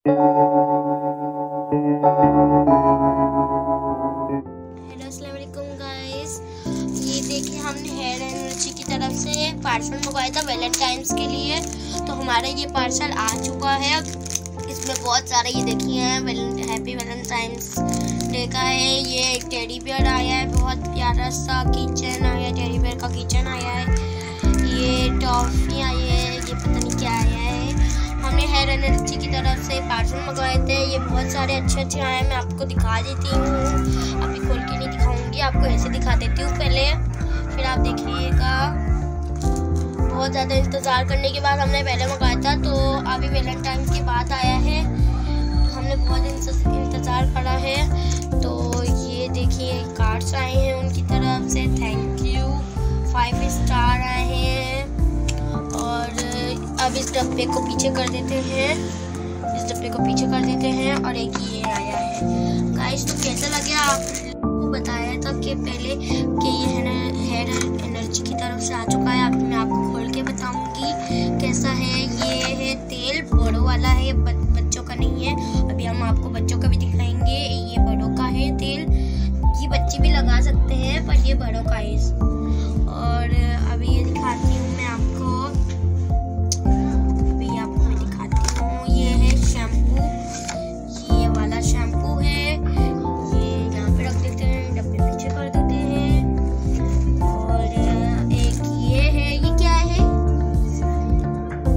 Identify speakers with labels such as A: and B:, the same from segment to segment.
A: अस्सलाम वालेकुम गाइस, ये देखिए हमने हेयर एनर्जी की तरफ से पार्सल मंगवाया था वैलेंटाइंस के लिए। तो हमारा ये पार्सल आ चुका है। इसमें बहुत सारे ये देखिए हैप्पी वैलेंटाइंस डे का है। ये एक टेडी बियर आया है, बहुत प्यारा सा किचन आया है, टेडी बियर का किचन आया है। ये टॉफी आई है, ये पता नहीं क्या आया है। हमने हेयर एनर्जी की तरफ से पार्सल मंगवाए थे। ये बहुत सारे अच्छे आए हैं, मैं आपको दिखा देती हूँ। अभी खोल के नहीं दिखाऊंगी, आपको ऐसे दिखा देती हूँ पहले, फिर आप देखिएगा। बहुत ज़्यादा इंतज़ार करने के बाद हमने पहले मंगाया था, तो अभी वैलेंटाइंस के बाद आया है। हमने बहुत इंतज़ार करा है। तो ये देखिए कार्ड्स आए हैं उनकी तरफ से, थैंक यू, 5 स्टार आए हैं। और अब इस डब्बे को पीछे कर देते हैं, और एक ये आया है। गाइस तो कैसा लगा, आपको बताया था कि पहले कि ये हेयर एनर्जी की तरफ से आ चुका है। मैं आपको खोल के बताऊंगी कैसा है। ये है तेल, बड़ों वाला है, बच्चों का नहीं है। अभी हम आपको बच्चों का भी दिखाएंगे। ये बड़ों का है तेल, ये बच्चे भी लगा सकते हैं, पर ये बड़ों का है। और अभी ये दिखाती हूँ मैं आपको, ये है शैम्पू, ये वाला शैम्पू है। ये यहाँ पे रख देते हैं, डब्बे पीछे कर देते हैं। और एक ये है, ये क्या है,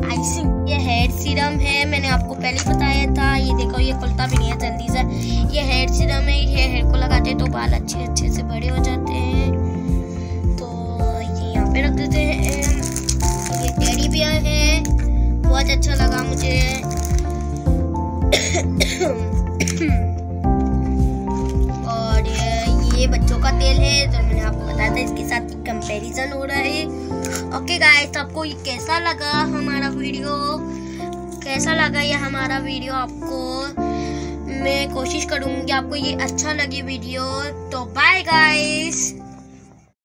A: आइसिंग, ये हेयर सीरम है। मैंने आपको पहले ही बताया था। ये देखो, ये खुलता भी नहीं है जल्दी से। ये हेयर सीरम है, ये हेयर को लगाते हैं तो बाल अच्छे से बड़े हो जाते हैं। तो ये यहाँ पे रख देते हैं। ये टेडी बियर है, बहुत अच्छा लगा मुझे। और ये बच्चों का तेल है, जो मैंने आपको बताया था, इसके साथ कंपैरिजन हो रहा है। ओके गाइस, आपको ये कैसा लगा हमारा वीडियो, आपको मैं कोशिश करूंगी आपको ये अच्छा लगे वीडियो। तो बाय गाइस।